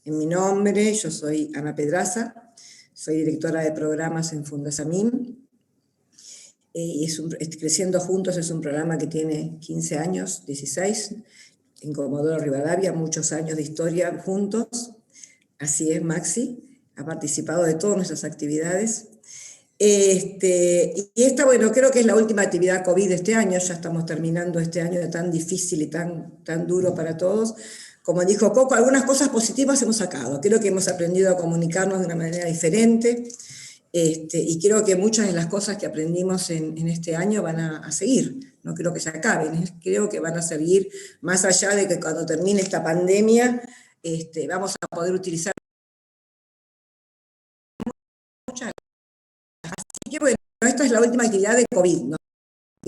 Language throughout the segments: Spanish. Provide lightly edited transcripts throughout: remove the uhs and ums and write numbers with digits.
en mi nombre. Yo soy Ana Pedraza, soy directora de programas en Fundasamim. Y Creciendo Juntos es un programa que tiene 15 años, 16, en Comodoro Rivadavia, muchos años de historia juntos. Así es, Maxi, ha participado de todas nuestras actividades. Y esta, bueno, creo que es la última actividad COVID de este año, ya estamos terminando este año tan difícil y tan duro para todos. Como dijo Coco, algunas cosas positivas hemos sacado, creo que hemos aprendido a comunicarnos de una manera diferente, y creo que muchas de las cosas que aprendimos en este año van a seguir, no creo que se acaben, creo que van a seguir, más allá de que cuando termine esta pandemia, vamos a poder utilizar muchas. Así que bueno, esta es la última actividad de COVID, ¿no?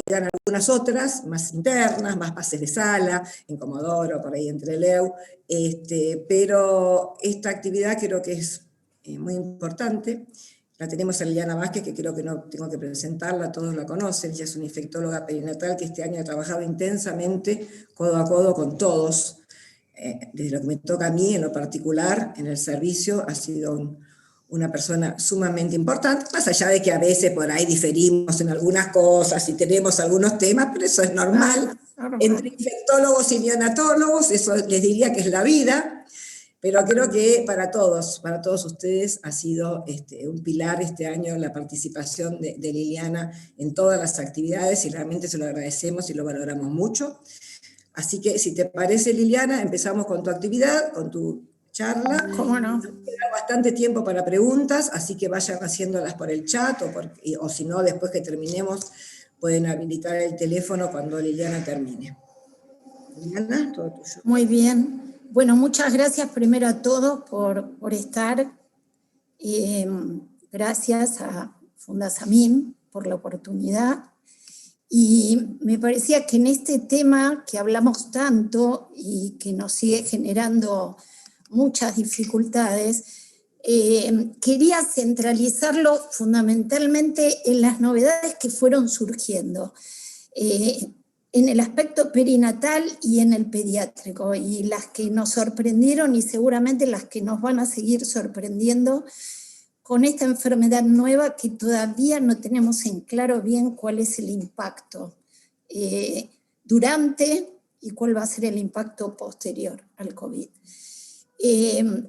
Quedan algunas otras, más internas, más pases de sala, en Comodoro, por ahí en Trelew, pero esta actividad creo que es muy importante. La tenemos a Liliana Vázquez, que creo que no tengo que presentarla, todos la conocen. Ella es una infectóloga perinatal que este año ha trabajado intensamente, codo a codo con todos. Desde lo que me toca a mí, en lo particular, en el servicio, ha sido una persona sumamente importante, más allá de que a veces por ahí diferimos en algunas cosas y tenemos algunos temas, pero eso es normal. Entre infectólogos y neonatólogos, eso les diría que es la vida. Pero creo que para todos ustedes ha sido un pilar este año la participación de Liliana en todas las actividades y realmente se lo agradecemos y lo valoramos mucho. Así que si te parece, Liliana, empezamos con tu actividad, con tu charla. ¿Cómo no? Nos queda bastante tiempo para preguntas, así que vayan haciéndolas por el chat o si no, después que terminemos, pueden habilitar el teléfono cuando Liliana termine. Liliana, todo tuyo. Muy bien. Bueno, muchas gracias primero a todos por estar. Gracias a Fundasamim por la oportunidad. Y me parecía que en este tema que hablamos tanto y que nos sigue generando muchas dificultades, quería centralizarlo fundamentalmente en las novedades que fueron surgiendo. En el aspecto perinatal y en el pediátrico, y las que nos sorprendieron y seguramente las que nos van a seguir sorprendiendo con esta enfermedad nueva que todavía no tenemos en claro bien cuál es el impacto durante y cuál va a ser el impacto posterior al COVID.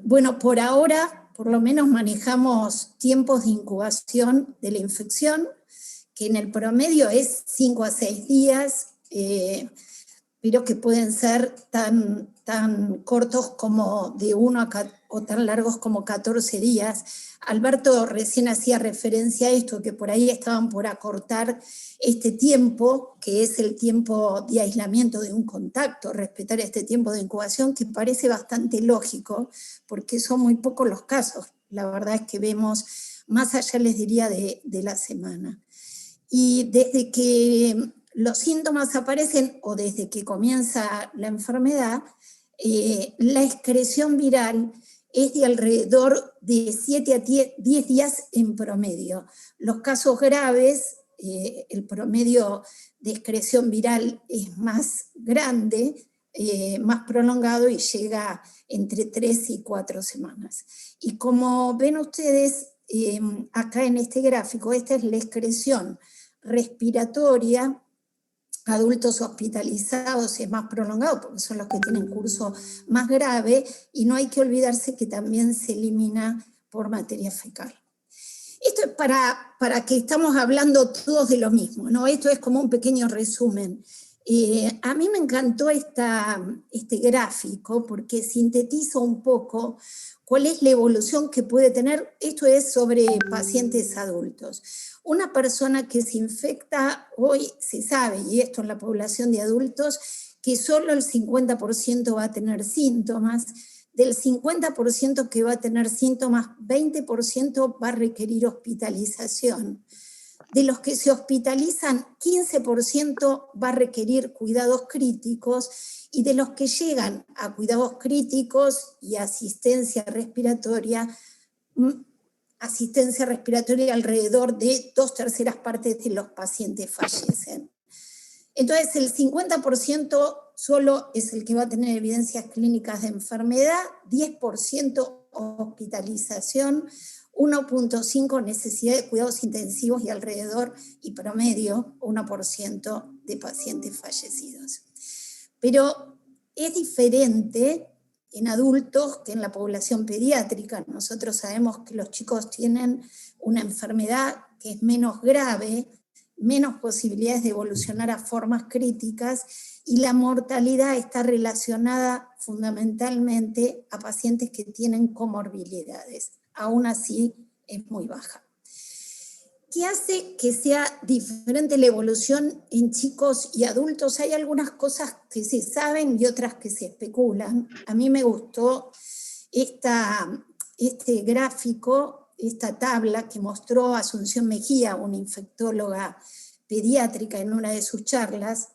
Bueno, por ahora, por lo menos manejamos tiempos de incubación de la infección, que en el promedio es 5 a 6 días, pero que pueden ser tan cortos como de 1 o tan largos como 14 días. Alberto recién hacía referencia a esto, que por ahí estaban por acortar este tiempo, que es el tiempo de aislamiento de un contacto, respetar este tiempo de incubación, que parece bastante lógico, porque son muy pocos los casos. La verdad es que vemos, más allá les diría, de la semana. Y desde que los síntomas aparecen o desde que comienza la enfermedad, la excreción viral es de alrededor de 7 a 10 días en promedio. Los casos graves, el promedio de excreción viral es más grande, más prolongado y llega entre 3 y 4 semanas. Y como ven ustedes acá en este gráfico, esta es la excreción respiratoria. Adultos hospitalizados es más prolongado porque son los que tienen curso más grave, y no hay que olvidarse que también se elimina por materia fecal. Esto es para que estamos hablando todos de lo mismo, ¿no? Esto es como un pequeño resumen. A mí me encantó este gráfico porque sintetiza un poco cuál es la evolución que puede tener. Esto es sobre pacientes adultos. Una persona que se infecta, hoy se sabe, y esto en la población de adultos, que solo el 50% va a tener síntomas. Del 50% que va a tener síntomas, 20% va a requerir hospitalización. De los que se hospitalizan, 15% va a requerir cuidados críticos, y de los que llegan a cuidados críticos y asistencia respiratoria alrededor de 2/3 partes de los pacientes fallecen. Entonces el 50% solo es el que va a tener evidencias clínicas de enfermedad, 10% hospitalización, 1.5 necesidad de cuidados intensivos y alrededor y promedio 1% de pacientes fallecidos. Pero es diferente en adultos que en la población pediátrica. Nosotros sabemos que los chicos tienen una enfermedad que es menos grave, menos posibilidades de evolucionar a formas críticas, y la mortalidad está relacionada fundamentalmente a pacientes que tienen comorbilidades. Aún así es muy baja. ¿Qué hace que sea diferente la evolución en chicos y adultos? Hay algunas cosas que se saben y otras que se especulan. A mí me gustó este gráfico, esta tabla que mostró Asunción Mejía, una infectóloga pediátrica, en una de sus charlas,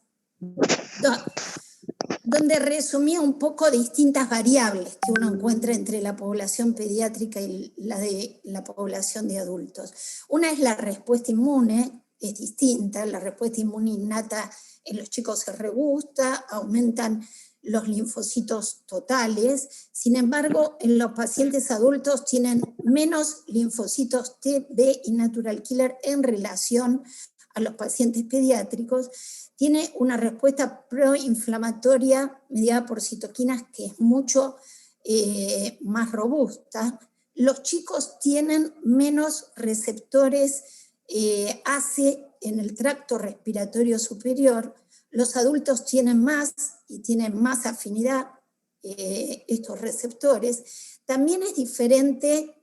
donde resumía un poco distintas variables que uno encuentra entre la población pediátrica y la de la población de adultos. Una es la respuesta inmune, es distinta, la respuesta inmune innata en los chicos se robusta, aumentan los linfocitos totales, sin embargo, en los pacientes adultos tienen menos linfocitos T, B y natural killer en relación a los pacientes pediátricos. Tiene una respuesta proinflamatoria mediada por citoquinas que es mucho más robusta. Los chicos tienen menos receptores ACE en el tracto respiratorio superior, los adultos tienen más y tienen más afinidad estos receptores. También es diferente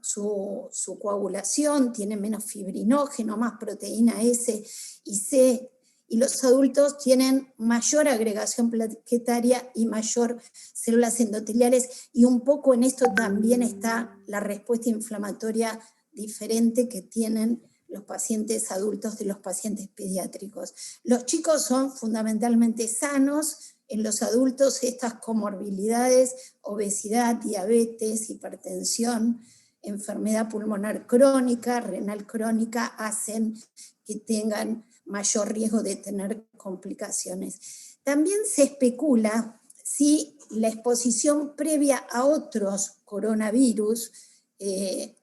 su coagulación, tiene menos fibrinógeno, más proteína S y C, y los adultos tienen mayor agregación plaquetaria y mayor células endoteliales, y un poco en esto también está la respuesta inflamatoria diferente que tienen los pacientes adultos de los pacientes pediátricos. Los chicos son fundamentalmente sanos, en los adultos estas comorbilidades, obesidad, diabetes, hipertensión, enfermedad pulmonar crónica, renal crónica, hacen que tengan mayor riesgo de tener complicaciones. También se especula si la exposición previa a otros coronavirus,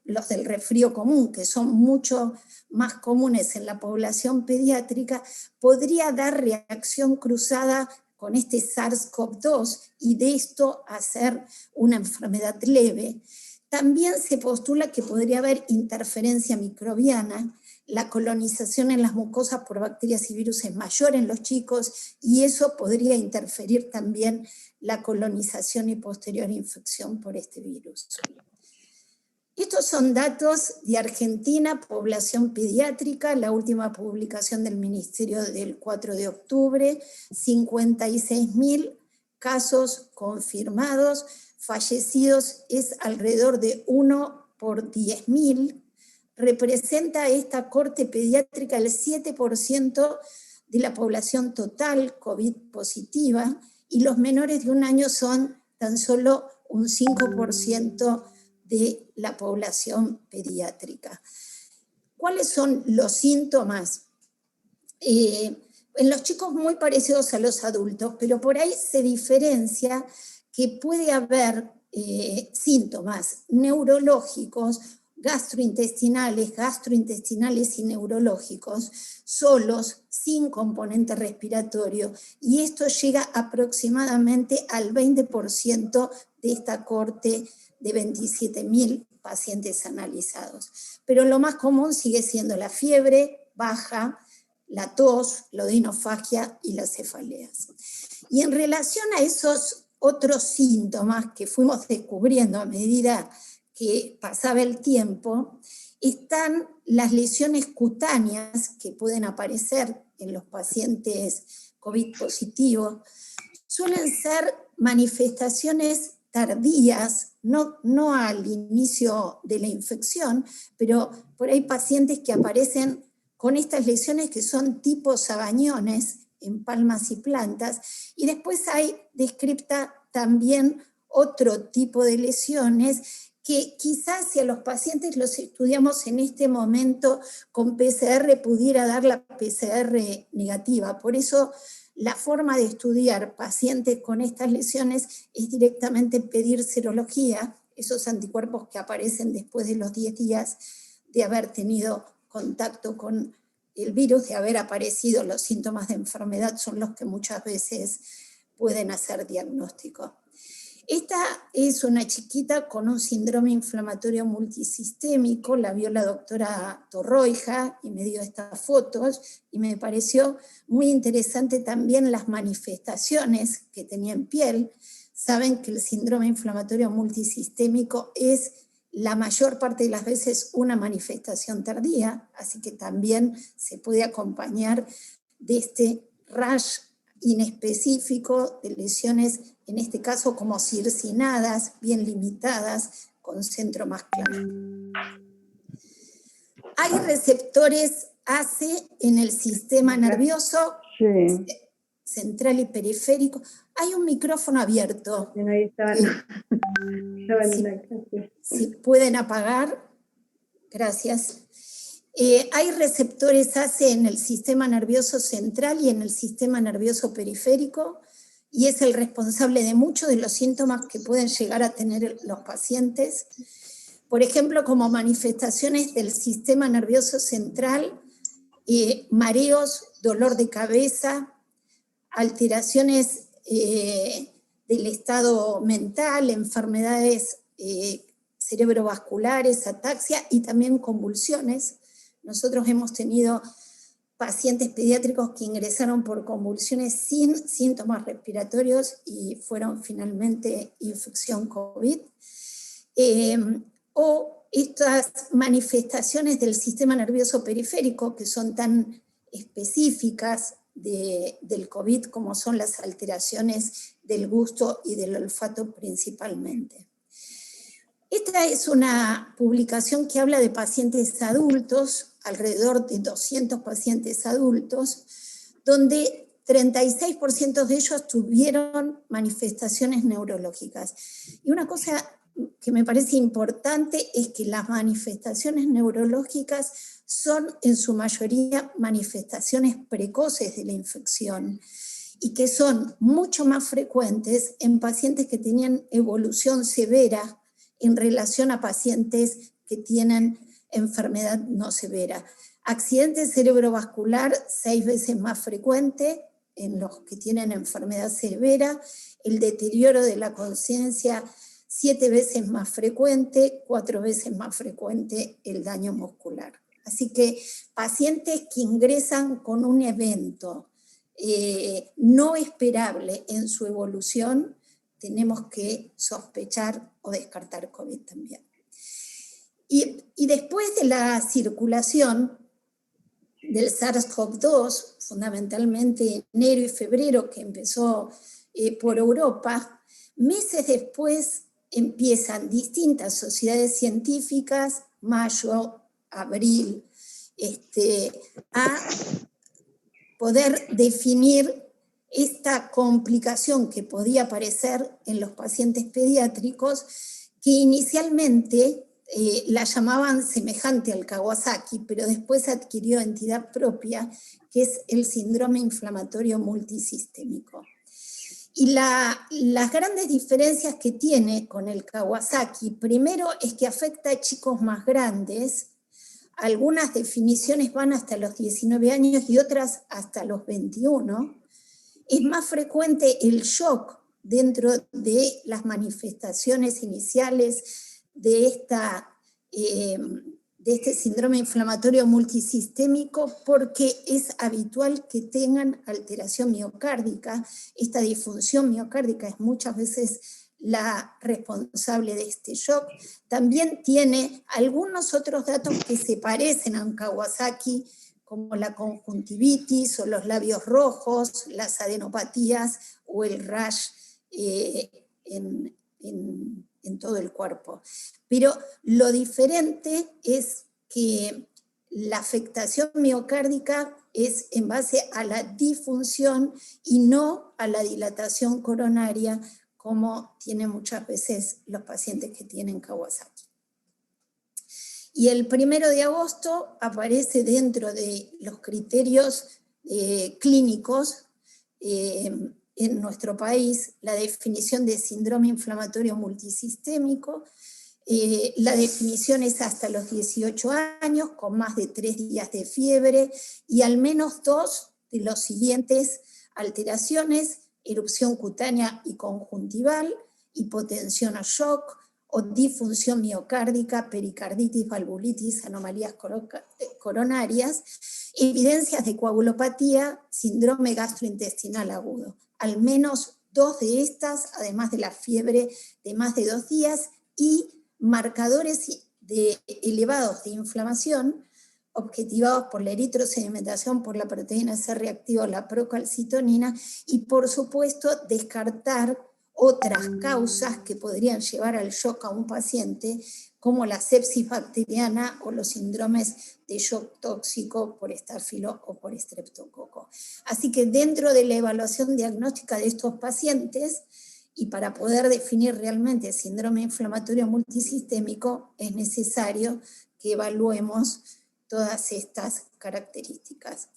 los del resfrío común, que son mucho más comunes en la población pediátrica, podría dar reacción cruzada con este SARS-CoV-2 y de esto hacer una enfermedad leve. También se postula que podría haber interferencia microbiana, la colonización en las mucosas por bacterias y virus es mayor en los chicos y eso podría interferir también la colonización y posterior infección por este virus. Estos son datos de Argentina, población pediátrica, la última publicación del Ministerio del 4 de octubre, 56.000 casos confirmados, fallecidos es alrededor de 1 por 10.000, representa esta corte pediátrica el 7% de la población total COVID positiva, y los menores de 1 año son tan solo un 5% de la población pediátrica. ¿Cuáles son los síntomas? En los chicos muy parecidos a los adultos, pero por ahí se diferencia que puede haber síntomas neurológicos, gastrointestinales y neurológicos, solos, sin componente respiratorio, y esto llega aproximadamente al 20% de esta corte de 27.000 pacientes analizados. Pero lo más común sigue siendo la fiebre baja, la tos, la odinofagia y las cefaleas. Y en relación a esos otros síntomas que fuimos descubriendo a medida que pasaba el tiempo, están las lesiones cutáneas que pueden aparecer en los pacientes COVID positivos. Suelen ser manifestaciones tardías, no al inicio de la infección, pero por ahí pacientes que aparecen con estas lesiones que son tipo sabañones en palmas y plantas, y después hay descripta también otro tipo de lesiones que quizás si a los pacientes los estudiamos en este momento con PCR pudiera dar la PCR negativa. Por eso la forma de estudiar pacientes con estas lesiones es directamente pedir serología, esos anticuerpos que aparecen después de los 10 días de haber tenido contacto con el virus, de haber aparecido los síntomas de enfermedad, son los que muchas veces pueden hacer diagnóstico. Esta es una chiquita con un síndrome inflamatorio multisistémico, la vio la doctora Torroija y me dio estas fotos, y me pareció muy interesante también las manifestaciones que tenía en piel. Saben que el síndrome inflamatorio multisistémico es la mayor parte de las veces una manifestación tardía, así que también se puede acompañar de este rash inespecífico de lesiones, en este caso como circinadas, bien limitadas, con centro más claro. Hay receptores ACE en el sistema nervioso central y periférico. Hay un micrófono abierto. Ahí estaban. Si pueden apagar, gracias. Hay receptores ACE en el sistema nervioso central y en el sistema nervioso periférico, y es el responsable de muchos de los síntomas que pueden llegar a tener los pacientes. Por ejemplo, como manifestaciones del sistema nervioso central, mareos, dolor de cabeza, alteraciones del estado mental, enfermedades cerebrovasculares, ataxia y también convulsiones. Nosotros hemos tenido pacientes pediátricos que ingresaron por convulsiones sin síntomas respiratorios y fueron finalmente infección COVID. O estas manifestaciones del sistema nervioso periférico que son tan específicas del COVID como son las alteraciones del gusto y del olfato principalmente. Esta es una publicación que habla de pacientes adultos, alrededor de 200 pacientes adultos, donde 36% de ellos tuvieron manifestaciones neurológicas. Y una cosa que me parece importante es que las manifestaciones neurológicas son en su mayoría manifestaciones precoces de la infección y que son mucho más frecuentes en pacientes que tenían evolución severa en relación a pacientes que tienen enfermedad no severa. Accidente cerebrovascular 6 veces más frecuente en los que tienen enfermedad severa, el deterioro de la conciencia 7 veces más frecuente, 4 veces más frecuente el daño muscular. Así que pacientes que ingresan con un evento no esperable en su evolución, tenemos que sospechar o descartar COVID también. Y después de la circulación del SARS-CoV-2, fundamentalmente enero y febrero, que empezó por Europa, meses después empiezan distintas sociedades científicas, mayo, abril, a poder definir esta complicación que podía aparecer en los pacientes pediátricos, que inicialmente la llamaban semejante al Kawasaki, pero después adquirió entidad propia, que es el síndrome inflamatorio multisistémico. Y las grandes diferencias que tiene con el Kawasaki, primero es que afecta a chicos más grandes. Algunas definiciones van hasta los 19 años y otras hasta los 21. Es más frecuente el shock dentro de las manifestaciones iniciales de este síndrome inflamatorio multisistémico, porque es habitual que tengan alteración miocárdica. Esta disfunción miocárdica es muchas veces la responsable de este shock. También tiene algunos otros datos que se parecen a un Kawasaki, como la conjuntivitis o los labios rojos, las adenopatías o el rash en todo el cuerpo. Pero lo diferente es que la afectación miocárdica es en base a la disfunción y no a la dilatación coronaria, como tienen muchas veces los pacientes que tienen Kawasaki. Y el 1 de agosto aparece dentro de los criterios clínicos en nuestro país la definición de síndrome inflamatorio multisistémico. La definición es hasta los 18 años, con más de 3 días de fiebre y al menos 2 de los siguientes alteraciones: erupción cutánea y conjuntival, hipotensión o shock, o disfunción miocárdica, pericarditis, valvulitis, anomalías coronarias, evidencias de coagulopatía, síndrome gastrointestinal agudo. Al menos 2 de estas, además de la fiebre de más de 2 días, y marcadores elevados de inflamación, objetivados por la eritrosedimentación, por la proteína C reactiva, la procalcitonina, y por supuesto descartar otras causas que podrían llevar al shock a un paciente, como la sepsis bacteriana o los síndromes de shock tóxico por estáfilo o por estreptococo. Así que dentro de la evaluación diagnóstica de estos pacientes, y para poder definir realmente el síndrome inflamatorio multisistémico, es necesario que evaluemos todas estas características.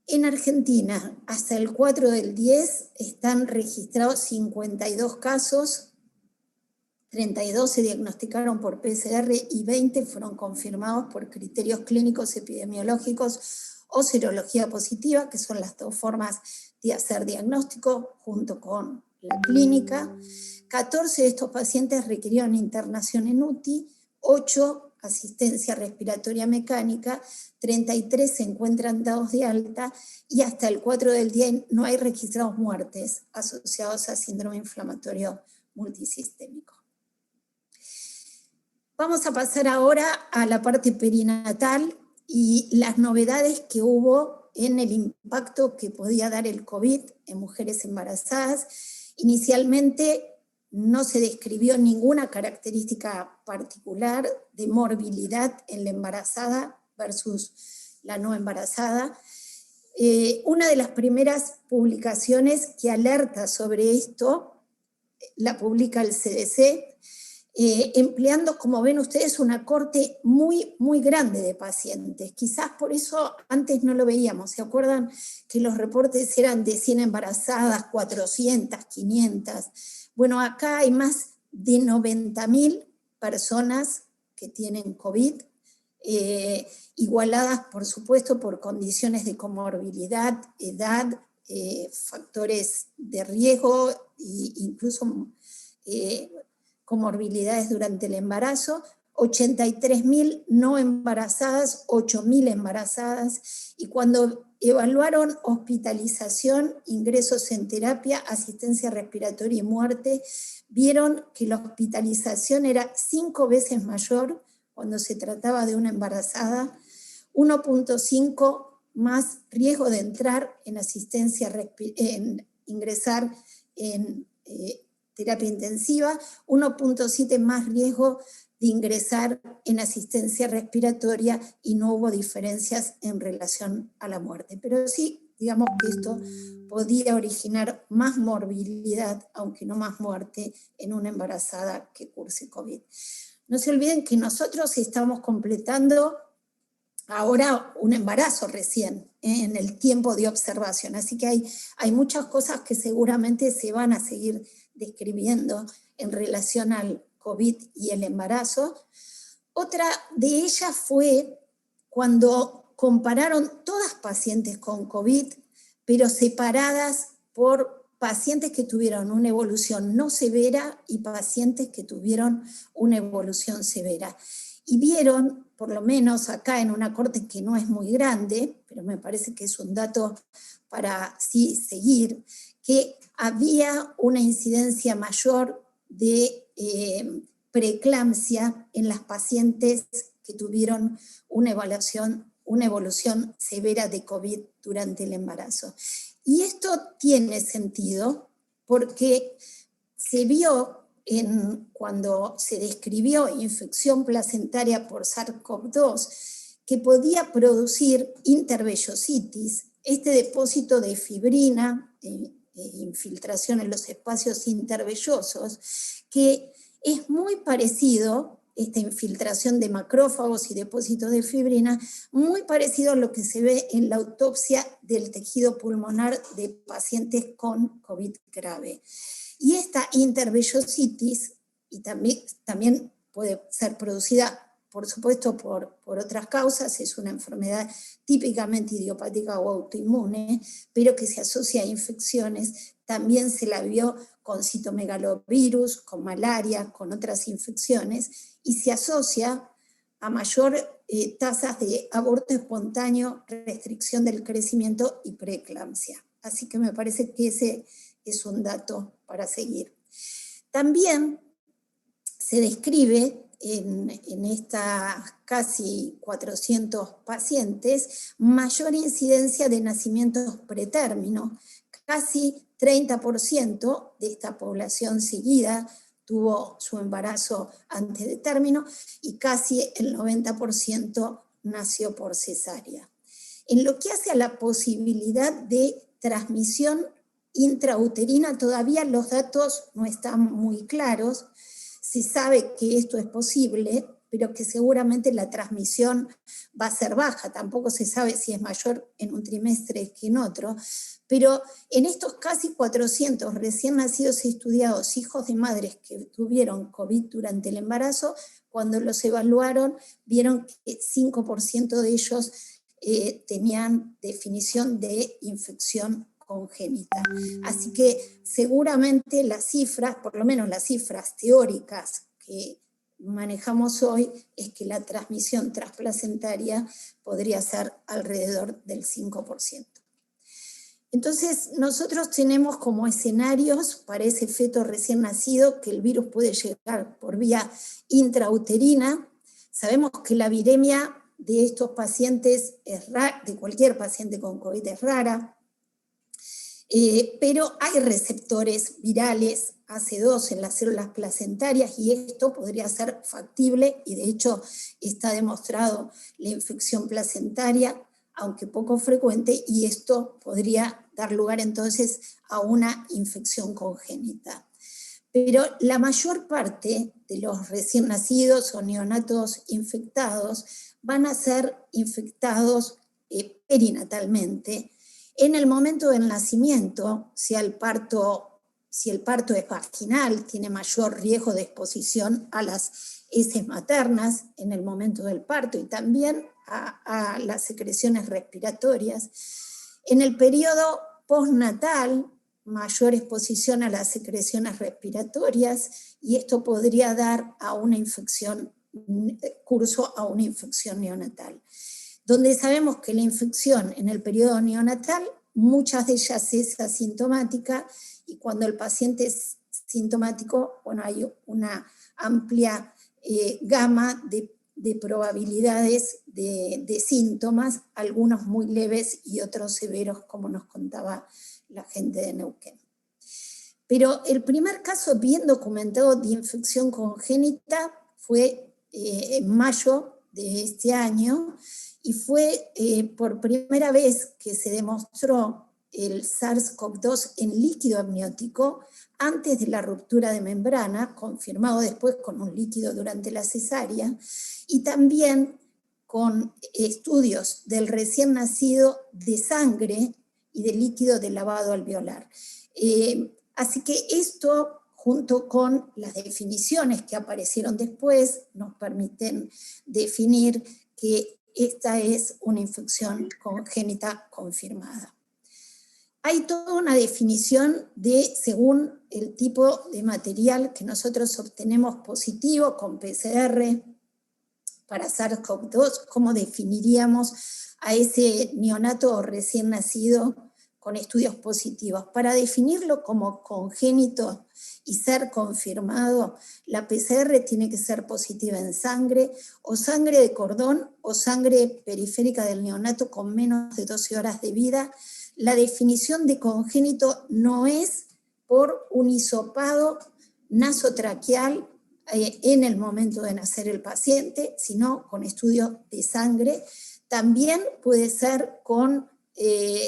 En Argentina, hasta el 4/10, están registrados 52 casos, 32 se diagnosticaron por PCR y 20 fueron confirmados por criterios clínicos epidemiológicos o serología positiva, que son las 2 formas de hacer diagnóstico junto con la clínica. 14 de estos pacientes requirieron internación en UTI, 8 asistencia respiratoria mecánica, 33 se encuentran dados de alta y hasta el 4/10 no hay registrados muertes asociados a síndrome inflamatorio multisistémico. Vamos a pasar ahora a la parte perinatal y las novedades que hubo en el impacto que podía dar el COVID en mujeres embarazadas. Inicialmente no se describió ninguna característica particular de morbilidad en la embarazada versus la no embarazada. Una de las primeras publicaciones que alerta sobre esto la publica el CDC, empleando, como ven ustedes, una corte muy, muy grande de pacientes. Quizás por eso antes no lo veíamos. ¿Se acuerdan que los reportes eran de 100 embarazadas, 400, 500? Bueno, acá hay más de 90.000 personas que tienen COVID, igualadas, por supuesto, por condiciones de comorbilidad, edad, factores de riesgo e incluso comorbilidades durante el embarazo. 83.000 no embarazadas, 8.000 embarazadas, y cuando evaluaron hospitalización, ingresos en terapia, asistencia respiratoria y muerte, vieron que la hospitalización era 5 veces mayor cuando se trataba de una embarazada, 1.5 más riesgo de entrar en ingresar en terapia intensiva, 1.7 más riesgo de ingresar en asistencia respiratoria, y no hubo diferencias en relación a la muerte. Pero sí, digamos que esto podía originar más morbilidad, aunque no más muerte, en una embarazada que curse COVID. No se olviden que nosotros estamos completando ahora un embarazo recién, en el tiempo de observación, así que hay muchas cosas que seguramente se van a seguir describiendo en relación al COVID y el embarazo. Otra de ellas fue cuando compararon todas pacientes con COVID, pero separadas por pacientes que tuvieron una evolución no severa y pacientes que tuvieron una evolución severa. Y vieron, por lo menos acá en una corte que no es muy grande, pero me parece que es un dato para sí seguir, que había una incidencia mayor de preeclampsia en las pacientes que tuvieron una evolución severa de COVID durante el embarazo. Y esto tiene sentido porque se vio cuando se describió infección placentaria por SARS-CoV-2 que podía producir intervellositis, este depósito de fibrina, infiltración en los espacios intervellosos, que es muy parecido esta infiltración de macrófagos y depósitos de fibrina, muy parecido a lo que se ve en la autopsia del tejido pulmonar de pacientes con COVID grave. Y esta intervellositis, y también puede ser producida, por supuesto, por otras causas, es una enfermedad típicamente idiopática o autoinmune, pero que se asocia a infecciones. También se la vio con citomegalovirus, con malaria, con otras infecciones, y se asocia a mayor tasas de aborto espontáneo, restricción del crecimiento y preeclampsia. Así que me parece que ese es un dato para seguir. También se describe en estas casi 400 pacientes mayor incidencia de nacimientos pretérminos. Casi 30% de esta población seguida tuvo su embarazo antes de término y casi el 90% nació por cesárea. En lo que hace a la posibilidad de transmisión intrauterina, todavía los datos no están muy claros. Se sabe que esto es posible, pero que seguramente la transmisión va a ser baja. Tampoco se sabe si es mayor en un trimestre que en otro. Pero en estos casi 400 recién nacidos estudiados, hijos de madres que tuvieron COVID durante el embarazo, cuando los evaluaron, vieron que 5% de ellos tenían definición de infección congénita. Así que seguramente las cifras, por lo menos las cifras teóricas que manejamos hoy, es que la transmisión transplacentaria podría ser alrededor del 5%. Entonces, nosotros tenemos como escenarios para ese feto recién nacido que el virus puede llegar por vía intrauterina. Sabemos que la viremia de estos pacientes, de cualquier paciente con COVID, es rara, pero hay receptores virales AC2 en las células placentarias y esto podría ser factible, y de hecho está demostrado la infección placentaria, aunque poco frecuente, y esto podría dar lugar entonces a una infección congénita. Pero la mayor parte de los recién nacidos o neonatos infectados van a ser infectados perinatalmente. En el momento del nacimiento, si el parto es vaginal, tiene mayor riesgo de exposición a las heces maternas en el momento del parto y también a las secreciones respiratorias. En el periodo postnatal, mayor exposición a las secreciones respiratorias, y esto podría dar a una infección, curso a una infección neonatal. Donde sabemos que la infección en el periodo neonatal, muchas de ellas es asintomática, y cuando el paciente es sintomático, bueno, hay una amplia gama de probabilidades de síntomas, algunos muy leves y otros severos, como nos contaba la gente de Neuquén. Pero el primer caso bien documentado de infección congénita fue en mayo de este año, y fue por primera vez que se demostró el SARS-CoV-2 en líquido amniótico antes de la ruptura de membrana, confirmado después con un líquido durante la cesárea, y también con estudios del recién nacido de sangre y de líquido de lavado alveolar. Así que esto, junto con las definiciones que aparecieron después, nos permiten definir que esta es una infección congénita confirmada. Hay toda una definición según el tipo de material que nosotros obtenemos positivo con PCR para SARS-CoV-2, cómo definiríamos a ese neonato recién nacido con estudios positivos. Para definirlo como congénito y ser confirmado, la PCR tiene que ser positiva en sangre, o sangre de cordón o sangre periférica del neonato con menos de 12 horas de vida. La definición de congénito no es por un hisopado nasotraqueal en el momento de nacer el paciente, sino con estudio de sangre. También puede ser con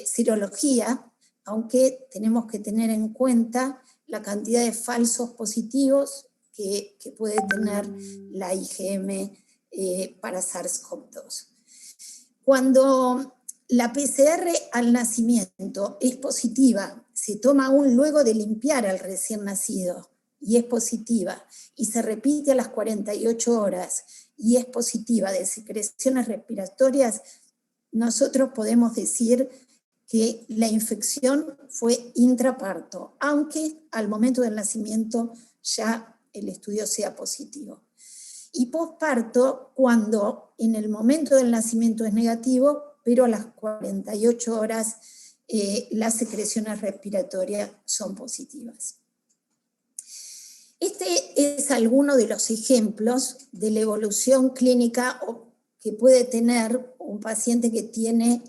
serología, aunque tenemos que tener en cuenta la cantidad de falsos positivos que puede tener la IgM para SARS-CoV-2. Cuando la PCR al nacimiento es positiva, se toma aún luego de limpiar al recién nacido y es positiva, y se repite a las 48 horas y es positiva de secreciones respiratorias, nosotros podemos decir que la infección fue intraparto, aunque al momento del nacimiento ya el estudio sea positivo. Y posparto, cuando en el momento del nacimiento es negativo, pero a las 48 horas las secreciones respiratorias son positivas. Este es alguno de los ejemplos de la evolución clínica que puede tener un paciente que tiene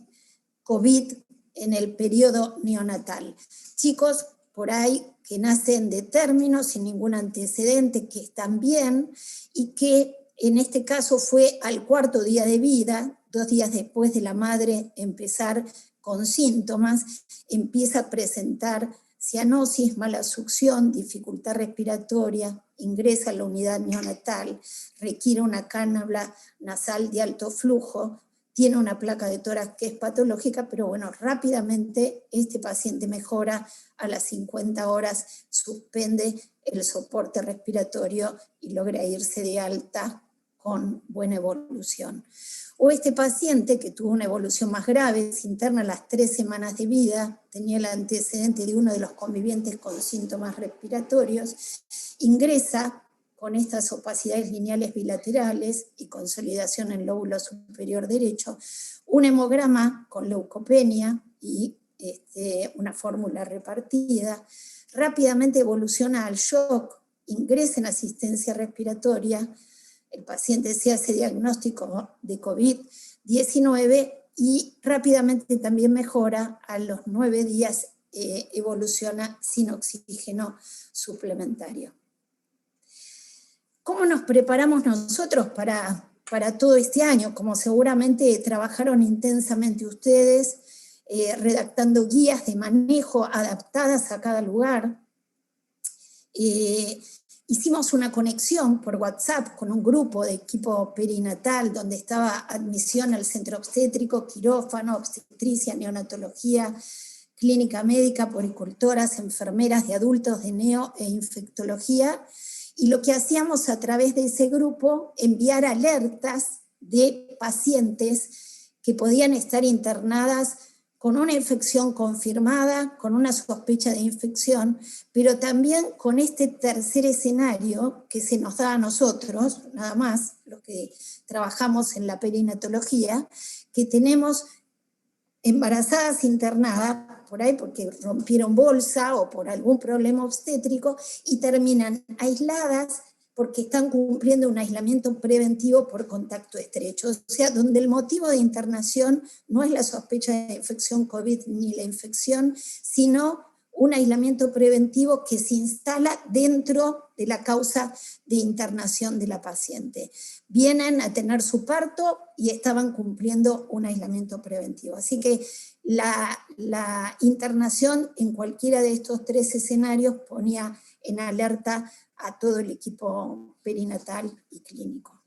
COVID en el periodo neonatal. Chicos por ahí que nacen de término, sin ningún antecedente, que están bien, y que en este caso fue al 4.º día de vida, 2 días después de la madre empezar con síntomas, empieza a presentar cianosis, mala succión, dificultad respiratoria, ingresa a la unidad neonatal, requiere una cánula nasal de alto flujo, tiene una placa de tórax que es patológica, pero bueno, rápidamente este paciente mejora, a las 50 horas suspende el soporte respiratorio y logra irse de alta con buena evolución. O este paciente que tuvo una evolución más grave, se interna a las 3 semanas de vida, tenía el antecedente de uno de los convivientes con síntomas respiratorios, ingresa con estas opacidades lineales bilaterales y consolidación en el lóbulo superior derecho, un hemograma con leucopenia y una fórmula repartida, rápidamente evoluciona al shock, ingresa en asistencia respiratoria, el paciente se hace diagnóstico de COVID-19 y rápidamente también mejora, a los 9 días evoluciona sin oxígeno suplementario. ¿Cómo nos preparamos nosotros para todo este año? Como seguramente trabajaron intensamente ustedes, redactando guías de manejo adaptadas a cada lugar. Hicimos una conexión por WhatsApp con un grupo de equipo perinatal donde estaba admisión al centro obstétrico, quirófano, obstetricia, neonatología, clínica médica, puericultoras, enfermeras de adultos de neo e infectología. Y lo que hacíamos a través de ese grupo, enviar alertas de pacientes que podían estar internadas con una infección confirmada, con una sospecha de infección, pero también con este tercer escenario que se nos da a nosotros, nada más, los que trabajamos en la perinatología, que tenemos embarazadas internadas, por ahí porque rompieron bolsa o por algún problema obstétrico, y terminan aisladas porque están cumpliendo un aislamiento preventivo por contacto estrecho. O sea, donde el motivo de internación no es la sospecha de infección COVID ni la infección, sino un aislamiento preventivo que se instala dentro de la causa de internación de la paciente. Vienen a tener su parto y estaban cumpliendo un aislamiento preventivo. Así que la internación en cualquiera de estos 3 escenarios ponía en alerta a todo el equipo perinatal y clínico.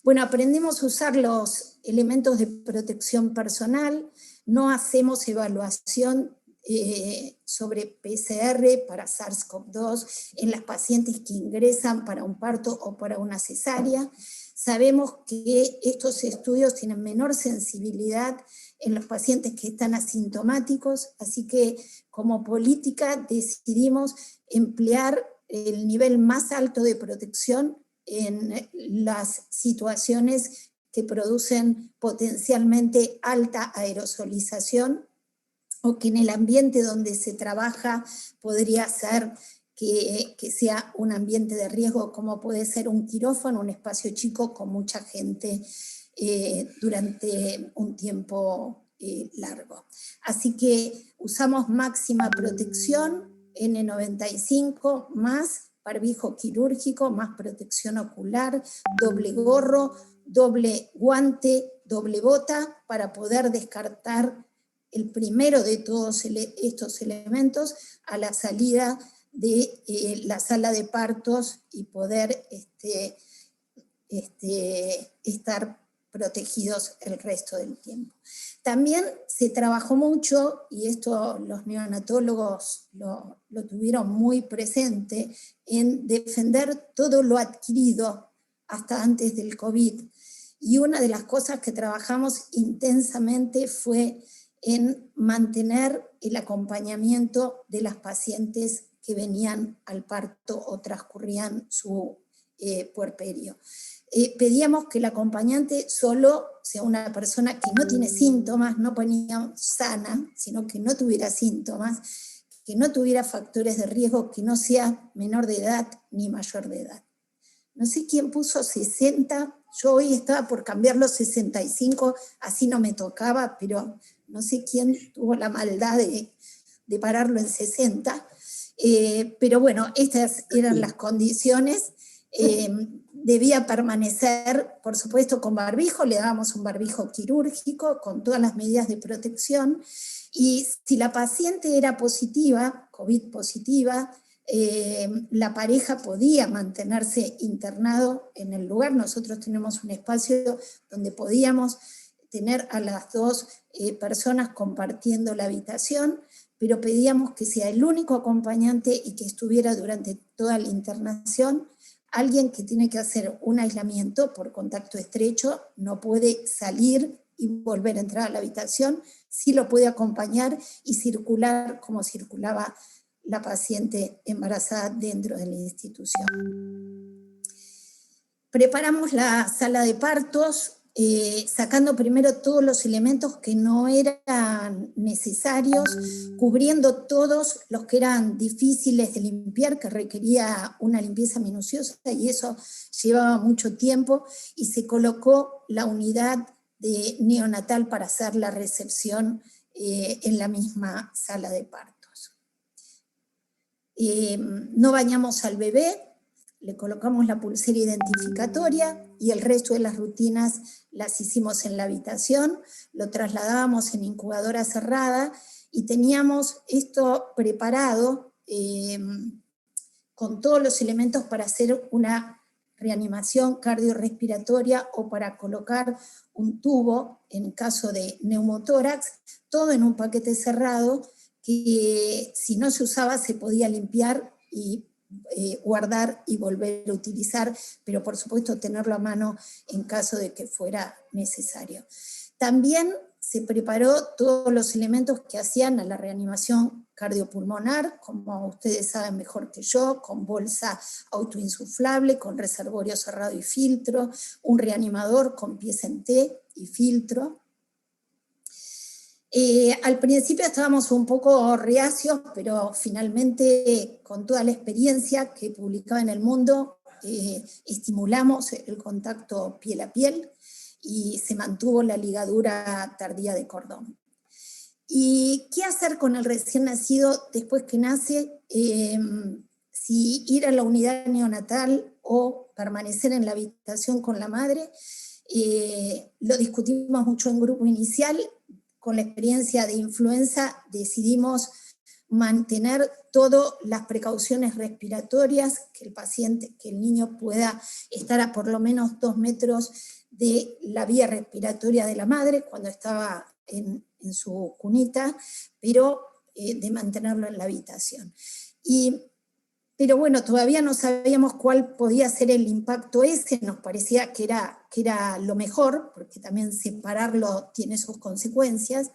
Bueno, aprendimos a usar los elementos de protección personal, no hacemos evaluación sobre PCR para SARS-CoV-2 en las pacientes que ingresan para un parto o para una cesárea. Sabemos que estos estudios tienen menor sensibilidad en los pacientes que están asintomáticos, así que como política decidimos emplear el nivel más alto de protección en las situaciones que producen potencialmente alta aerosolización, o que en el ambiente donde se trabaja podría ser que sea un ambiente de riesgo, como puede ser un quirófano, un espacio chico con mucha gente durante un tiempo largo. Así que usamos máxima protección, N95 más barbijo quirúrgico, más protección ocular, doble gorro, doble guante, doble bota, para poder descartar el primero de todos estos elementos a la salida de la sala de partos y poder estar protegidos el resto del tiempo. También se trabajó mucho, y esto los neonatólogos lo tuvieron muy presente, en defender todo lo adquirido hasta antes del COVID. Y una de las cosas que trabajamos intensamente fue en mantener el acompañamiento de las pacientes que venían al parto o transcurrían su puerperio. Pedíamos que el acompañante solo sea una persona que no tiene síntomas, no ponía sana, sino que no tuviera síntomas, que no tuviera factores de riesgo, que no sea menor de edad ni mayor de edad. No sé quién puso 60, yo hoy estaba por cambiar los 65, así no me tocaba, pero no sé quién tuvo la maldad de pararlo en 60. Pero bueno, estas eran las condiciones. Debía permanecer, por supuesto, con barbijo, le dábamos un barbijo quirúrgico con todas las medidas de protección, y si la paciente era positiva, COVID positiva, la pareja podía mantenerse internado en el lugar. Nosotros tenemos un espacio donde podíamos tener a las dos personas compartiendo la habitación, pero pedíamos que sea el único acompañante y que estuviera durante toda la internación. Alguien que tiene que hacer un aislamiento por contacto estrecho no puede salir y volver a entrar a la habitación, sí lo puede acompañar y circular como circulaba la paciente embarazada dentro de la institución. Preparamos la sala de partos, sacando primero todos los elementos que no eran necesarios, cubriendo todos los que eran difíciles de limpiar, que requería una limpieza minuciosa, y eso llevaba mucho tiempo, y se colocó la unidad de neonatal para hacer la recepción en la misma sala de partos. No bañamos al bebé, le colocamos la pulsera identificatoria y el resto de las rutinas las hicimos en la habitación, lo trasladábamos en incubadora cerrada y teníamos esto preparado con todos los elementos para hacer una reanimación cardiorrespiratoria o para colocar un tubo en caso de neumotórax, todo en un paquete cerrado que si no se usaba se podía limpiar y guardar y volver a utilizar, pero por supuesto tenerlo a mano en caso de que fuera necesario. También se preparó todos los elementos que hacían a la reanimación cardiopulmonar, como ustedes saben mejor que yo, con bolsa autoinsuflable, con reservorio cerrado y filtro, un reanimador con pies en T y filtro. Al principio estábamos un poco reacios, pero finalmente con toda la experiencia que publicaba en El Mundo, estimulamos el contacto piel a piel y se mantuvo la ligadura tardía de cordón. ¿Y qué hacer con el recién nacido después que nace? Si ir a la unidad neonatal o permanecer en la habitación con la madre. Lo discutimos mucho en grupo inicial. Con la experiencia de influenza decidimos mantener todas las precauciones respiratorias, que el paciente, que el niño pueda estar a por lo menos 2 metros de la vía respiratoria de la madre cuando estaba en su cunita, pero de mantenerlo en la habitación. Pero bueno, todavía no sabíamos cuál podía ser el impacto ese, nos parecía que era lo mejor, porque también separarlo tiene sus consecuencias,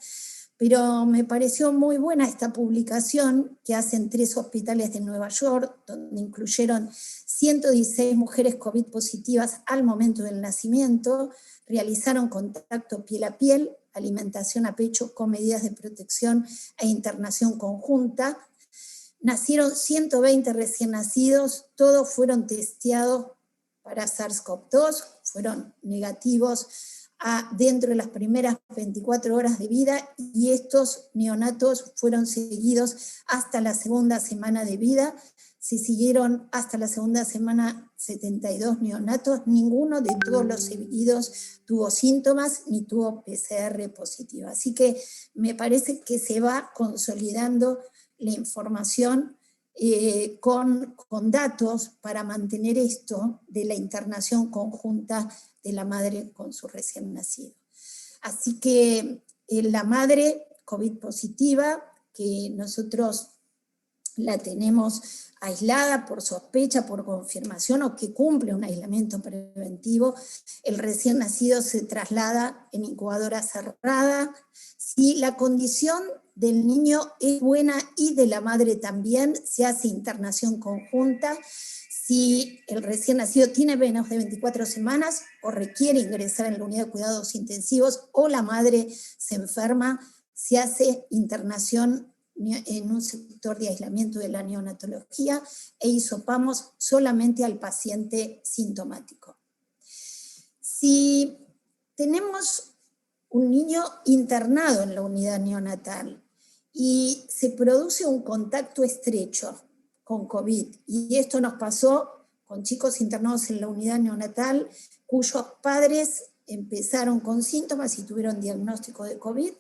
pero me pareció muy buena esta publicación que hacen 3 hospitales de Nueva York, donde incluyeron 116 mujeres COVID positivas al momento del nacimiento, realizaron contacto piel a piel, alimentación a pecho con medidas de protección e internación conjunta. Nacieron 120 recién nacidos, todos fueron testeados para SARS-CoV-2, fueron negativos dentro de las primeras 24 horas de vida, y estos neonatos fueron seguidos hasta la segunda semana de vida. Se siguieron hasta la segunda semana 72 neonatos, ninguno de todos los seguidos tuvo síntomas ni tuvo PCR positiva. Así que me parece que se va consolidando la información con datos para mantener esto de la internación conjunta de la madre con su recién nacido. Así que la madre COVID positiva, que nosotros la tenemos aislada por sospecha, por confirmación o que cumple un aislamiento preventivo, el recién nacido se traslada en incubadora cerrada. Si la condición del niño es buena y de la madre también, se hace internación conjunta. Si el recién nacido tiene menos de 24 semanas o requiere ingresar en la unidad de cuidados intensivos o la madre se enferma, se hace internación en un sector de aislamiento de la neonatología e hisopamos solamente al paciente sintomático. Si tenemos un niño internado en la unidad neonatal y se produce un contacto estrecho con COVID, y esto nos pasó con chicos internados en la unidad neonatal cuyos padres empezaron con síntomas y tuvieron diagnóstico de COVID,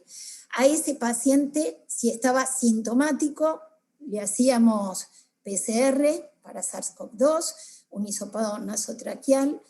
a ese paciente, si estaba sintomático, le hacíamos PCR para SARS-CoV-2, un hisopado nasotraqueal.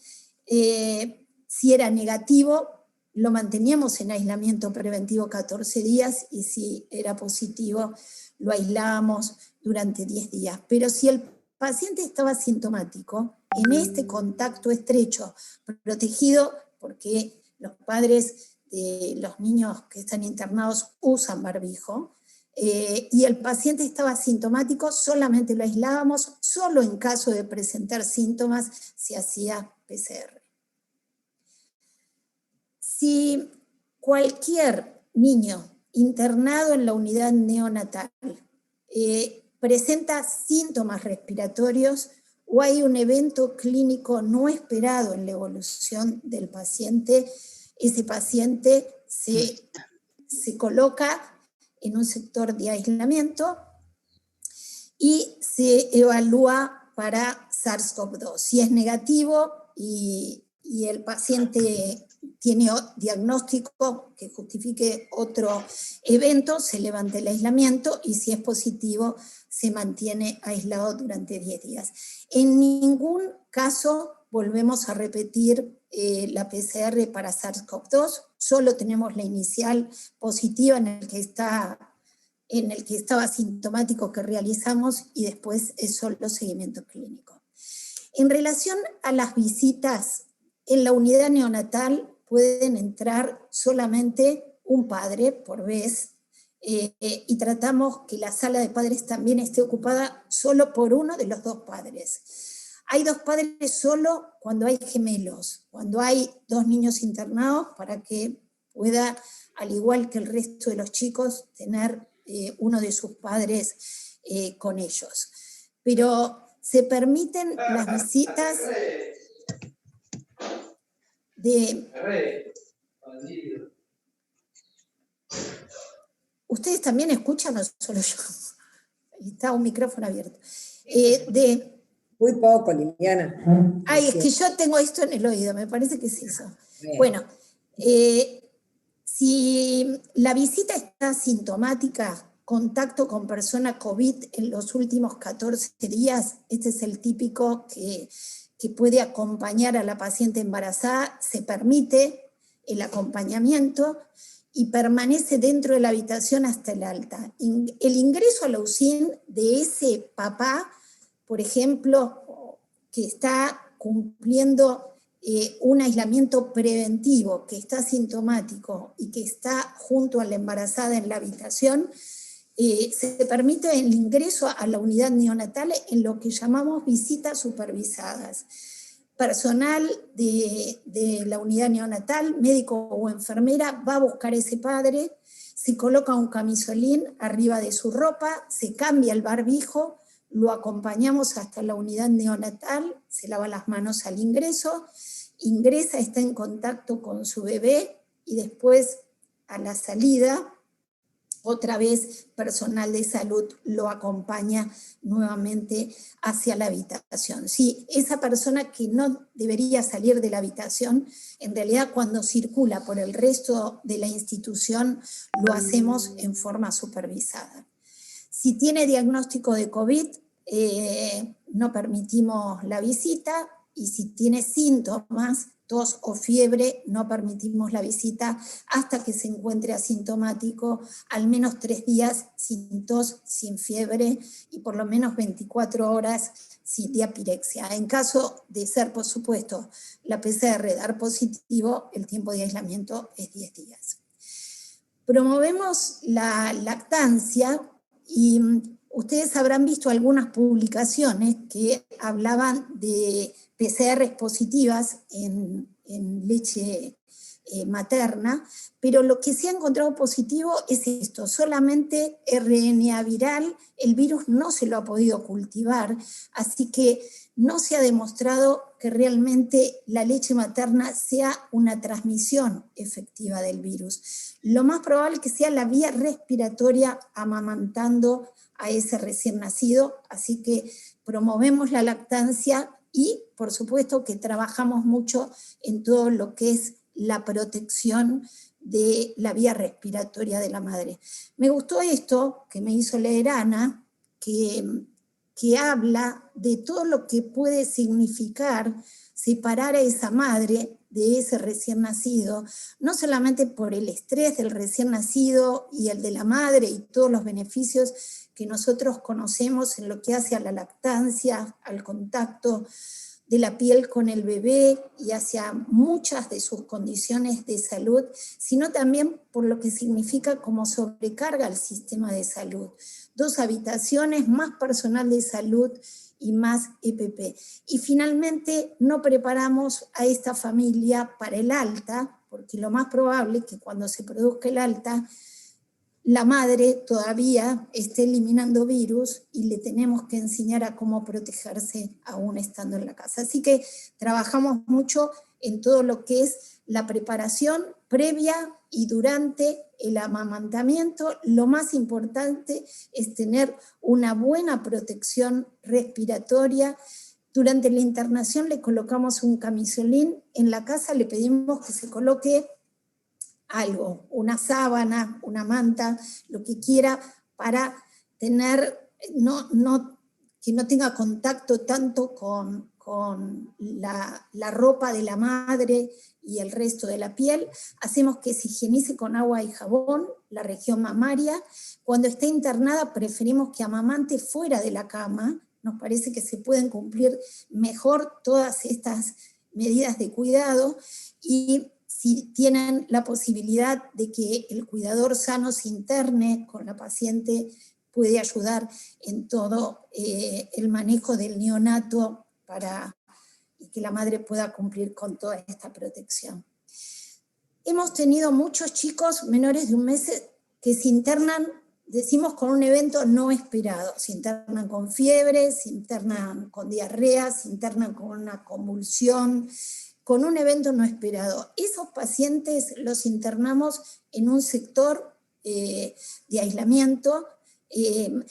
Si era negativo, lo manteníamos en aislamiento preventivo 14 días y si era positivo, lo aislábamos durante 10 días. Pero si el paciente estaba sintomático, en este contacto estrecho, protegido porque los padres de los niños que están internados usan barbijo, y el paciente estaba asintomático, solamente lo aislábamos, solo en caso de presentar síntomas se hacía PCR. Si cualquier niño internado en la unidad neonatal presenta síntomas respiratorios o hay un evento clínico no esperado en la evolución del paciente, ese paciente se coloca en un sector de aislamiento y se evalúa para SARS-CoV-2. Si es negativo y el paciente tiene diagnóstico que justifique otro evento, se levanta el aislamiento y si es positivo se mantiene aislado durante 10 días. En ningún caso volvemos a repetir la PCR para SARS-CoV-2, solo tenemos la inicial positiva en el que estaba asintomático que realizamos y después es solo seguimiento clínico. En relación a las visitas, en la unidad neonatal pueden entrar solamente un padre por vez y tratamos que la sala de padres también esté ocupada solo por uno de los dos padres. Hay dos padres solo cuando hay gemelos, cuando hay dos niños internados para que pueda, al igual que el resto de los chicos, tener uno de sus padres con ellos. Pero se permiten las visitas de... ¿Ustedes también escuchan o solo yo? Está un micrófono abierto. Muy poco, Liliana. Ay, es que yo tengo esto en el oído, me parece que es eso. Bien. Bueno, si la visita está sintomática, contacto con persona COVID en los últimos 14 días, este es el típico que puede acompañar a la paciente embarazada, se permite el acompañamiento y permanece dentro de la habitación hasta el alta. El ingreso a la UCIN de ese papá, por ejemplo, que está cumpliendo un aislamiento preventivo, que está sintomático y que está junto a la embarazada en la habitación, se permite el ingreso a la unidad neonatal en lo que llamamos visitas supervisadas. Personal de la unidad neonatal, médico o enfermera, va a buscar a ese padre, se coloca un camisolín arriba de su ropa, se cambia el barbijo, lo acompañamos hasta la unidad neonatal, se lava las manos al ingreso, ingresa, está en contacto con su bebé y después a la salida, otra vez personal de salud lo acompaña nuevamente hacia la habitación. Sí, esa persona que no debería salir de la habitación, en realidad cuando circula por el resto de la institución, lo hacemos en forma supervisada. Si tiene diagnóstico de COVID, no permitimos la visita, y si tiene síntomas, tos o fiebre, no permitimos la visita hasta que se encuentre asintomático, al menos 3 días sin tos, sin fiebre, y por lo menos 24 horas sin diapirexia. En caso de ser, por supuesto, la PCR dar positivo, el tiempo de aislamiento es 10 días. Promovemos la lactancia, y ustedes habrán visto algunas publicaciones que hablaban de PCR positivas en leche materna, pero lo que se ha encontrado positivo es esto, solamente RNA viral, el virus no se lo ha podido cultivar, así que no se ha demostrado que realmente la leche materna sea una transmisión efectiva del virus. Lo más probable es que sea la vía respiratoria amamantando a ese recién nacido, así que promovemos la lactancia y, por supuesto, que trabajamos mucho en todo lo que es la protección de la vía respiratoria de la madre. Me gustó esto que me hizo leer Ana, que habla de todo lo que puede significar separar a esa madre de ese recién nacido, no solamente por el estrés del recién nacido y el de la madre y todos los beneficios que nosotros conocemos en lo que hace a la lactancia, al contacto de la piel con el bebé y hacia muchas de sus condiciones de salud, sino también por lo que significa como sobrecarga al sistema de salud. 2 habitaciones, más personal de salud y más EPP. Y finalmente no preparamos a esta familia para el alta, porque lo más probable es que cuando se produzca el alta, la madre todavía esté eliminando virus y le tenemos que enseñar a cómo protegerse aún estando en la casa. Así que trabajamos mucho en todo lo que es la preparación previa y durante el amamantamiento. Lo más importante es tener una buena protección respiratoria. Durante la internación le colocamos un camisolín, en la casa le pedimos que se coloque algo, una sábana, una manta, lo que quiera, para tener, que no tenga contacto tanto con la ropa de la madre y el resto de la piel. Hacemos que se higienice con agua y jabón la región mamaria. Cuando esté internada preferimos que amamante fuera de la cama. Nos parece que se pueden cumplir mejor todas estas medidas de cuidado, y si tienen la posibilidad de que el cuidador sano se interne con la paciente, puede ayudar en todo el manejo del neonato para que la madre pueda cumplir con toda esta protección. Hemos tenido muchos chicos menores de 1 mes que se internan, decimos, con un evento no esperado. Se internan con fiebre, se internan con diarrea, se internan con una convulsión, con un evento no esperado. Esos pacientes los internamos en un sector de aislamiento.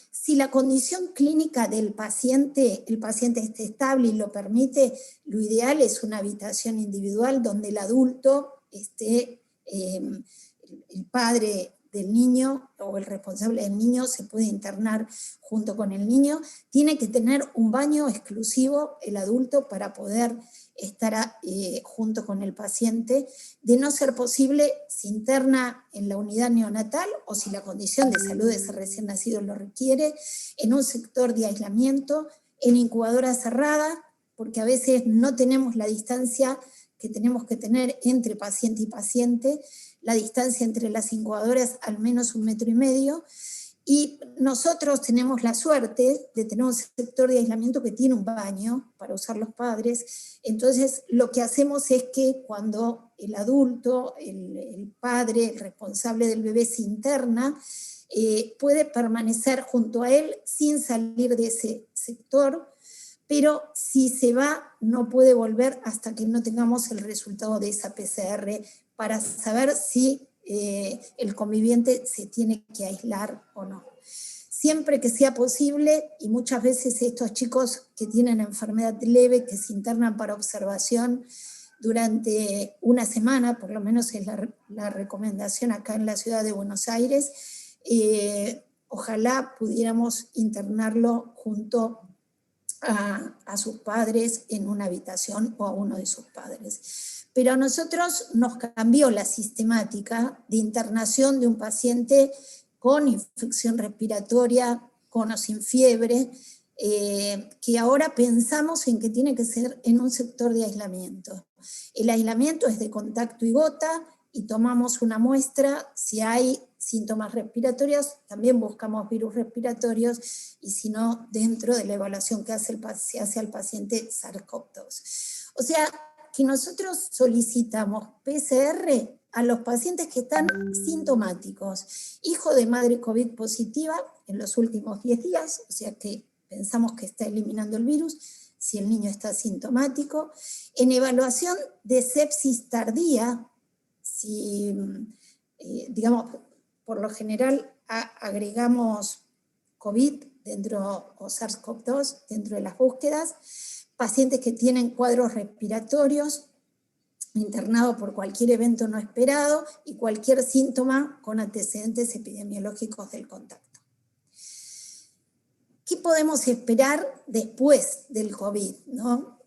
Si la condición clínica del paciente, el paciente esté estable y lo permite, lo ideal es una habitación individual donde el adulto esté, el padre del niño o el responsable del niño se puede internar junto con el niño. Tiene que tener un baño exclusivo el adulto para poder estar junto con el paciente. De no ser posible, se interna en la unidad neonatal, o si la condición de salud de ese recién nacido lo requiere, en un sector de aislamiento, en incubadora cerrada, porque a veces no tenemos la distancia que tenemos que tener entre paciente y paciente, la distancia entre las incubadoras al menos 1,5 metros, y nosotros tenemos la suerte de tener un sector de aislamiento que tiene un baño para usar los padres. Entonces lo que hacemos es que cuando el adulto, el padre, el responsable del bebé se interna, puede permanecer junto a él sin salir de ese sector, pero si se va no puede volver hasta que no tengamos el resultado de esa PCR para saber si el conviviente se tiene que aislar o no. Siempre que sea posible, y muchas veces estos chicos que tienen enfermedad leve, que se internan para observación durante 1 semana, por lo menos es la recomendación acá en la ciudad de Buenos Aires, ojalá pudiéramos internarlo junto a sus padres en una habitación o a uno de sus padres. Pero a nosotros nos cambió la sistemática de internación de un paciente con infección respiratoria, con o sin fiebre, que ahora pensamos en que tiene que ser en un sector de aislamiento. El aislamiento es de contacto y gota, y tomamos una muestra. Si hay síntomas respiratorios, también buscamos virus respiratorios, y si no, dentro de la evaluación que se hace al paciente SARS-CoV-2. O sea, que nosotros solicitamos PCR a los pacientes que están sintomáticos, hijo de madre COVID positiva en los últimos 10 días, o sea que pensamos que está eliminando el virus, si el niño está sintomático. En evaluación de sepsis tardía, si, digamos, por lo general agregamos COVID o SARS-CoV-2 dentro de las búsquedas, pacientes que tienen cuadros respiratorios, internado por cualquier evento no esperado y cualquier síntoma con antecedentes epidemiológicos del contacto. ¿Qué podemos esperar después del COVID, ¿no?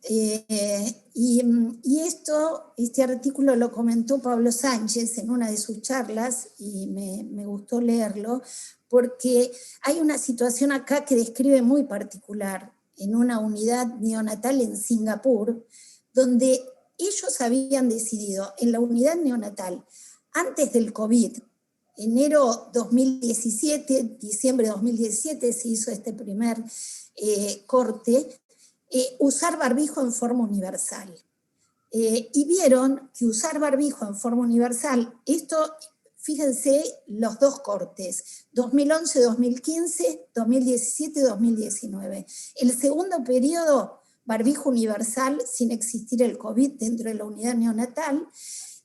Este artículo lo comentó Pablo Sánchez en una de sus charlas, y me gustó leerlo, porque hay una situación acá que describe muy particular en una unidad neonatal en Singapur, donde ellos habían decidido en la unidad neonatal, antes del COVID, enero 2017, diciembre de 2017 se hizo este primer corte, usar barbijo en forma universal. Y vieron que usar barbijo en forma universal, esto, fíjense los dos cortes, 2011, 2015, 2017, 2019. El segundo periodo, barbijo universal sin existir el COVID dentro de la unidad neonatal,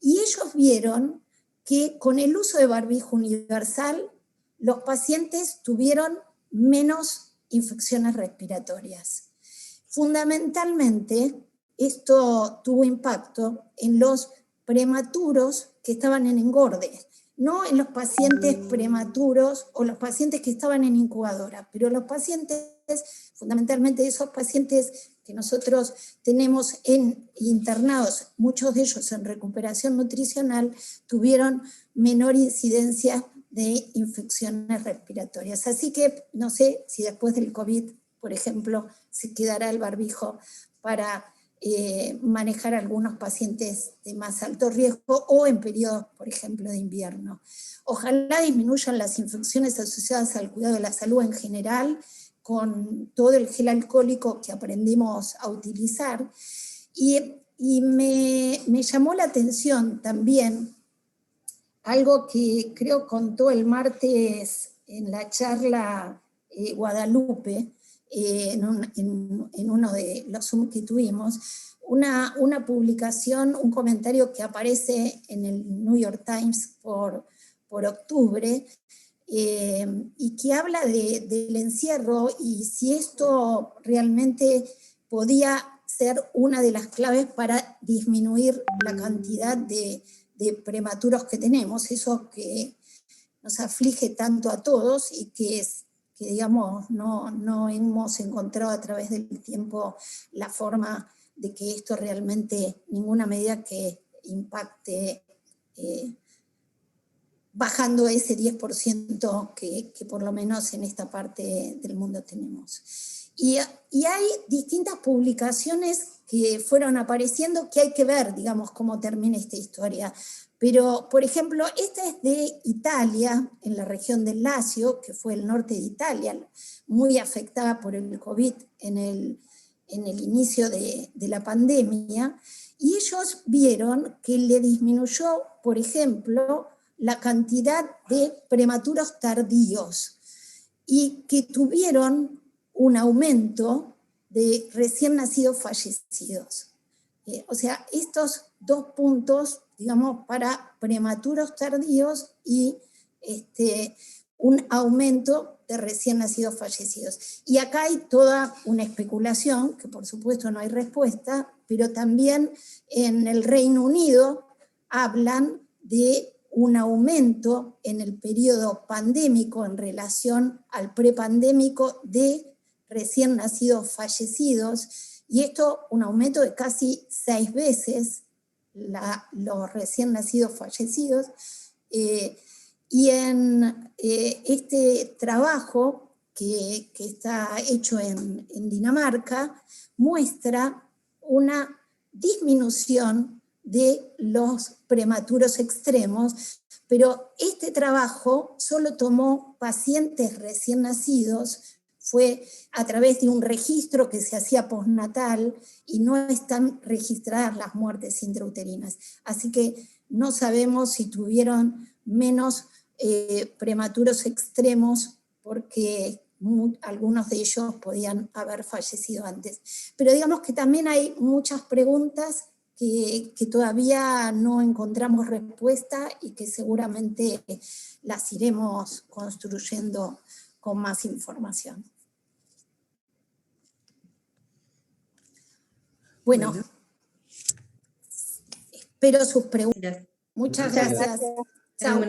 y ellos vieron que con el uso de barbijo universal los pacientes tuvieron menos infecciones respiratorias. Fundamentalmente, esto tuvo impacto en los prematuros que estaban en engorde, no en los pacientes prematuros o los pacientes que estaban en incubadora, pero los pacientes, fundamentalmente esos pacientes que nosotros tenemos internados, muchos de ellos en recuperación nutricional, tuvieron menor incidencia de infecciones respiratorias. Así que no sé si después del COVID, por ejemplo, se quedará el barbijo para manejar a algunos pacientes de más alto riesgo o en periodos, por ejemplo, de invierno. Ojalá disminuyan las infecciones asociadas al cuidado de la salud en general, con todo el gel alcohólico que aprendimos a utilizar. Y me llamó la atención también algo que creo contó el martes en la charla Guadalupe, en uno de los Zoom que tuvimos, una publicación, un comentario que aparece en el New York Times por octubre, y que habla del encierro y si esto realmente podía ser una de las claves para disminuir la cantidad de prematuros que tenemos, eso que nos aflige tanto a todos y que digamos, no hemos encontrado a través del tiempo la forma de que esto realmente, ninguna medida que impacte bajando ese 10% que por lo menos en esta parte del mundo tenemos. Y hay distintas publicaciones que fueron apareciendo que hay que ver, digamos, cómo termina esta historia. Pero, por ejemplo, esta es de Italia, en la región del Lacio, que fue el norte de Italia, muy afectada por el COVID en el inicio de la pandemia, y ellos vieron que le disminuyó, por ejemplo, la cantidad de prematuros tardíos y que tuvieron un aumento de recién nacidos fallecidos. O sea, estos dos puntos, digamos, para prematuros tardíos y un aumento de recién nacidos fallecidos. Y acá hay toda una especulación, que por supuesto no hay respuesta, pero también en el Reino Unido hablan de un aumento en el periodo pandémico en relación al prepandémico de recién nacidos fallecidos, y esto un aumento de casi 6 veces los recién nacidos fallecidos, y en este trabajo que está hecho en Dinamarca, muestra una disminución de los prematuros extremos, pero este trabajo solo tomó pacientes recién nacidos, fue a través de un registro que se hacía postnatal y no están registradas las muertes intrauterinas. Así que no sabemos si tuvieron menos prematuros extremos porque algunos de ellos podían haber fallecido antes. Pero digamos que también hay muchas preguntas que todavía no encontramos respuesta y que seguramente las iremos construyendo con más información. Bueno, espero sus preguntas. Muchas gracias. Chao.